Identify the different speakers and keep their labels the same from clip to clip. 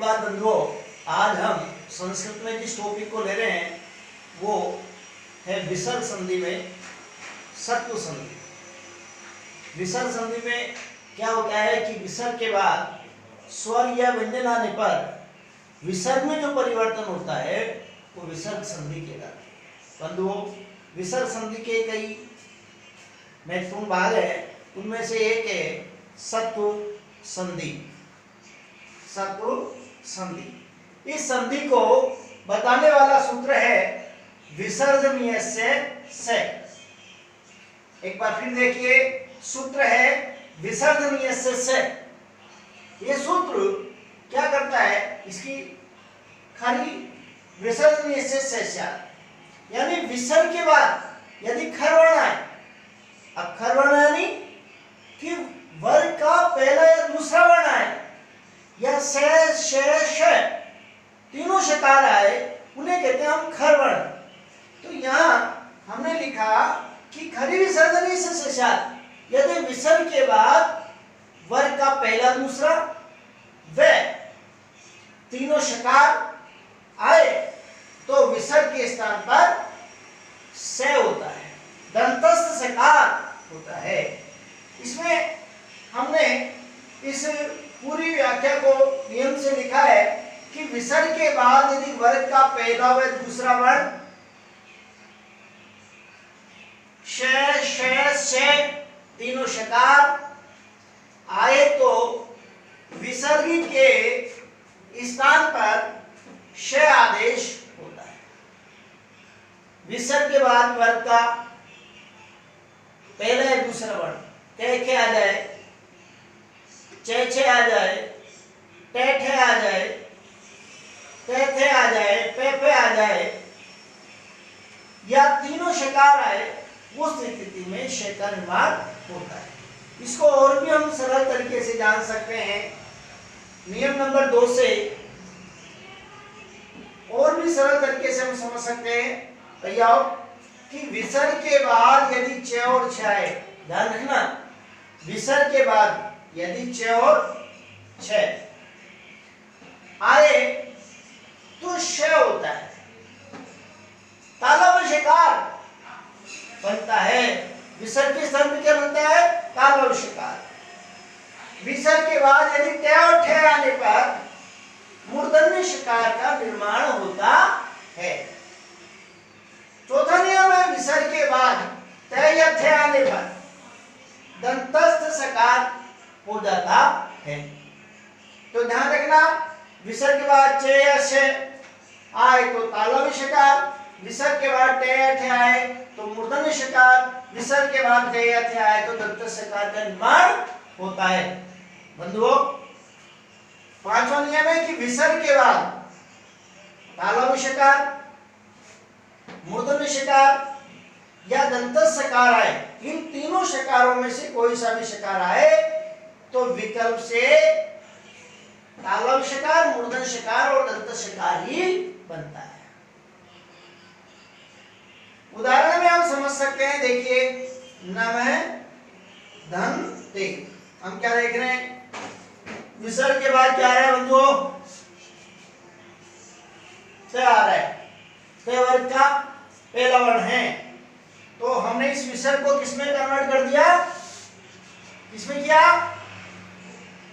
Speaker 1: नमस्कार बंधुओं, आज हम संस्कृत में जिस टॉपिक को ले रहे हैं वो है विसर्ग संधि में सत्व संधि। विसर्ग संधि में क्या होता है कि विसर्ग के बाद स्वर या व्यंजन आने पर विसर्ग में जो परिवर्तन होता है वो विसर्ग संधि कहलाता है। बंधुओं, विसर्ग संधि के कई महत्वपूर्ण भाग है, उनमें से एक है सत्व संधि। सत्व संधि, इस संधि को बताने वाला सूत्र है विसर्जनीय से। एक बार फिर देखिए, सूत्र है विसर्जनीय से। ये सूत्र क्या करता है, इसकी खाली विसर्जनीय से यानी विसर्ग के बाद यदि खर वर्ण आए, अब खर वर्ण यानी कि वर्ग का पहला या दूसरा वर्ण आए या श तीनों शकार आए, उन्हें कहते हैं हम खर वर्ण। तो यहाँ हमने लिखा कि खरी विसर्जनीय से यदि विसर्ग के बाद वर्ग का पहला दूसरा व तीनों शकार आए तो विसर्ग के स्थान पर से होता है, दंतस्थ सकार होता है। इसमें हमने इस पूरी व्याख्या को नियम से लिखा है कि विसर्ग के बाद यदि वर्ग का पहला व दूसरा वर्ण श तीनों शकार आए तो विसर्गी के स्थान पर श आदेश होता है। विसर्ग के बाद वर्ग का पहला या दूसरा वर्ण टे आ जाए, चे आ जाए, टे आ जाए, थे आ जाए, पे आ जाए या तीनों शकार आए, उस स्थिति में श का निर्माण होता है। इसको और भी हम सरल तरीके से जान सकते हैं, नियम नंबर 2 से और भी सरल तरीके से हम समझ सकते हैं। भैया कि विसर्ग के बाद यदि च और छ आए, ध्यान रखना, विसर्ग के बाद यदि च और छ आए तो श होता है, तालव्य शकार बनता है। विसर्ग के स्थान पर क्या बनता है, तालव्य शकार। विसर्ग के बाद यदि ट और ठ आने पर मूर्धन्य शकार का निर्माण होता है। चौथा नियम है विसर्ग के बाद त या थ आने पर दंतस्थ सकार हो जाता है। तो ध्यान रखना, विसर्ग के बाद च या श आए तो तालव्य शकार, विसर्ग के बाद ट या ठ आए तो मूर्धन्य शकार, विसर्ग के बाद ट या थ आए तो दंतस्थ सकार का निर्माण होता है। बंधुओं, पांचवा नियम है कि विसर्ग के बाद तालव्य शकार, मूर्धन्य शकार या दंतस्थ सकार आए, इन तीनों शकारों में से कोई सा भी शकार आए तो विकल्प से तालव्य शकार, मूर्धन्य शकार और दंतस्थ शकार ही बनता है। उदाहरण में हम समझ सकते हैं, देखिए नमः धन ते, हम क्या देख रहे हैं, विसर्ग के बाद क्या आ रहा है बंधुओं, ते आ रहा है, ते वर्ग का पहला वर्ण है। तो हमने इस विसर्ग को किसमें कन्वर्ट कर दिया, किसमें किया,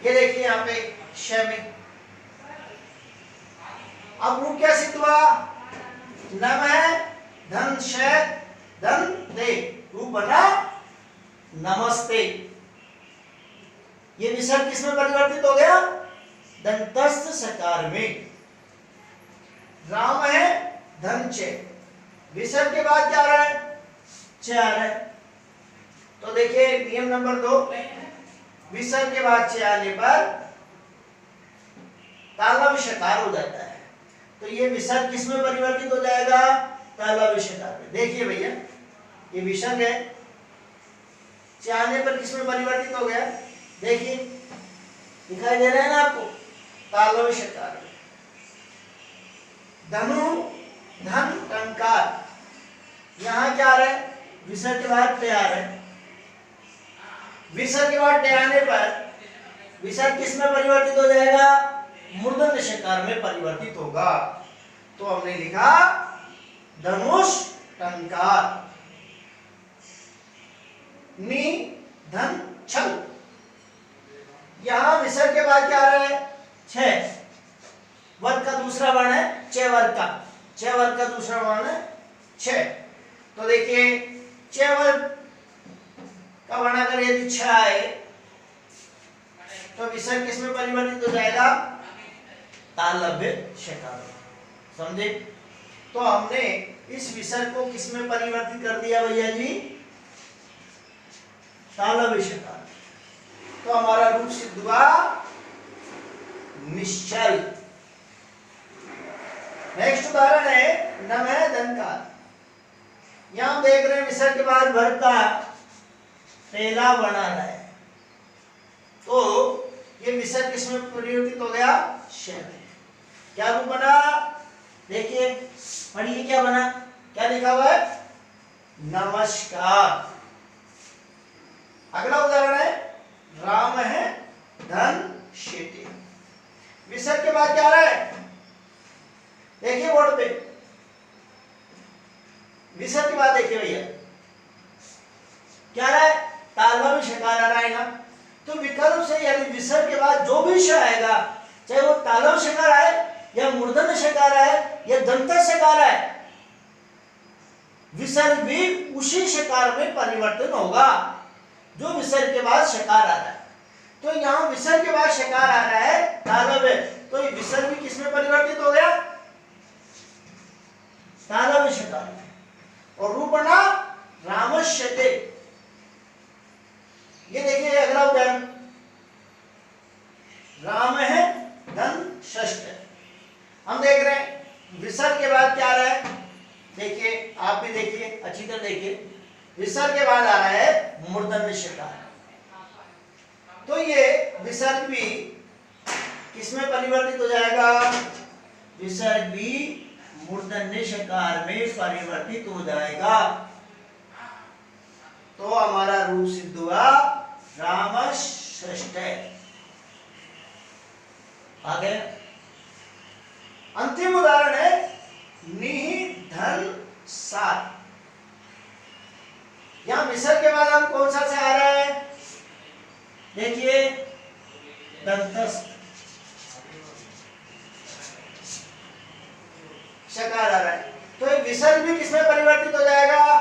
Speaker 1: ये देखिए यहाँ पे श में। अब रूप क्या सिद्ध हुआ, नमः धन श धन दे, रूप बना नमस्ते। ये विसर्ग किसमें परिवर्तित हो गया, दंतस्थ सकार में। राम है धन चे, विसर्ग के बाद क्या आ रहा है, च आ रहा है। तो देखिए नियम नंबर 2, विसर्ग के बाद च आने पर तालव्य शकार हो जाता है। तो ये विसर्ग किसमें परिवर्तित हो जाएगा, तालव्य शकार में। देखिए भैया, ये विसर्ग है, च आने पर किसमें परिवर्तित हो गया, देखिए दिखाई दे रहा है ना आपको, तालव्य शकार। धनु धन टंकार, यहां क्या आ रहा है, विसर्ग के बाद टे आ रहा है। विसर्ग के बाद टे आने पर विसर्ग किसमें परिवर्तित हो जाएगा, मूर्धन्य शकार में परिवर्तित होगा। तो हमने लिखा धनुष टंकार। नि धन छल। यहां विसर्ग के बाद क्या आ रहा है? छ। वर्ग का दूसरा वर्ण है च वर्ग का। च वर्ग का दूसरा वर्ण है छ। तो देखिए च वर्ग का वर्ण अगर यदि छ आए तो विसर्ग किसमें परिवर्तित हो जाएगा? तालव्य शकार। समझे? तो हमने इस विसर्ग को किसमें परिवर्तित कर दिया भैया जी? तालव्य शकार। तो हमारा रूप सिद्ध हुआ निश्चल। नेक्स्ट उदाहरण है नमः धनकार। यहां हम देख रहे हैं विसर्ग के बाद वर्ग का पहला वर्ण आ रहा है। तो ये विसर्ग किसमें परिवर्तित हो गया? श में। क्या रूप बना? देखिए पढ़िए क्या बना, क्या लिखा हुआ है? नमस्कार। अगला उदाहरण है राम है धन शेटे। विसर्ग के बाद क्या आ रहा है? देखिए बोर्ड पे विसर्ग के बाद देखिए भैया क्या आ रहा है? तालव्य शकार आ रहा है ना। तो विकल्प से यदि विसर्ग के बाद जो भी श आएगा, चाहे वो तालव्य शकार आए या मूर्धन्य शकार आए या दंत शकार आए, विसर्ग भी उसी शकार में परिवर्तन होगा जो विसर्ग के बाद शकार आ रहा है। तो यहां विसर्ग के बाद शकार आ रहा है तालव्य, तो ये विसर्ग भी किसमें परिवर्तित हो गया? तालव्य शकार में। और रूप बना रामश्यते। ये देखिए अगला उदाहरण राम है धन षष्ठ। हम देख रहे हैं विसर्ग के बाद क्या आ रहा है? देखिए आप भी देखिए अच्छी तरह देखिए, विसर्ग के बाद आ रहा है मूर्धन्य शकार। तो ये विसर्ग भी किसमें परिवर्तित हो जाएगा? विसर्ग भी मूर्धन्य शकार में परिवर्तित हो जाएगा। तो हमारा रूप सिद्ध हुआ रामश्रेष्ठ। आगे अंतिम उदाहरण है निधन सात। यहां विसर्ग के बाद हम कौन सा से आ रहा है? देखिए दंतस्थ शकार आ रहा है। तो ये विसर्ग भी किसमें परिवर्तित हो जाएगा?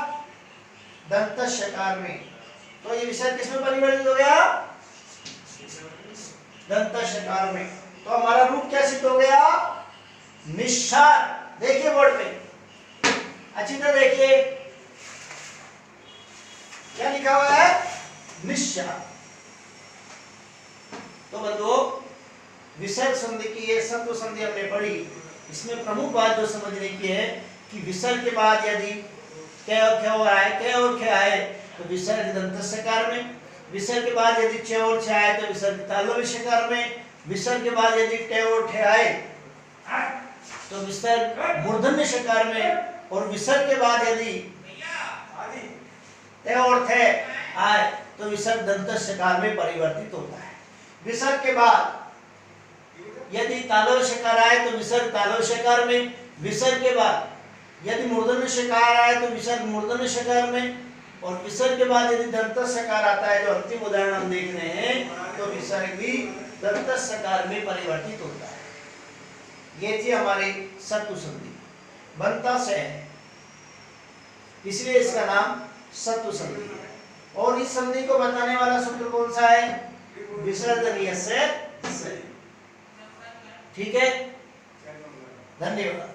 Speaker 1: दंत शकार में। तो ये विसर्ग किसमें परिवर्तित हो गया? दंत शकार में। तो हमारा रूप क्या सिद्ध हो गया? निस्सार। देखिए बोर्ड पे अच्छी तरह देखिए क्या लिखा हुआ है? निस्सार। तो बंधुओं विसर्ग संधि की ये सत्व संधि हमने पढ़ी। इसमें प्रमुख बात जो समझने की है कि विसर्ग के बाद यदि क और ख आए तो विसर्ग दंत शकार में, विसर्ग के बाद यदि च और छ आए तो विसर्ग तालव्य शकार में, विसर्ग के बाद यदि ट और ठ आए तो विसर्ग मूर्धन्य शकार में, और विसर्ग के बाद यदि ट और थ आए तो विसर्ग दंत शकार में परिवर्तित होता है। विसर्ग के बाद यदि तालव्य शकार आए तो विसर्ग तालव्य शकार में, विसर्ग के बाद यदि मूर्धन्य शकार आए तो विसर्ग मूर्धन्य शकार में, और विसर्ग के बाद यदि दंत शकार आता है, जो अंतिम उदाहरण हम देख रहे हैं, तो विसर्ग भी दंत शकार में परिवर्तित होता है। ये थी हमारी सत्व संधि। बनता से है इसलिए इसका नाम सत्व संधि है। और इस संधि को बताने वाला सूत्र कौन सा है? विसर्जनीय से। ठीक है, धन्यवाद।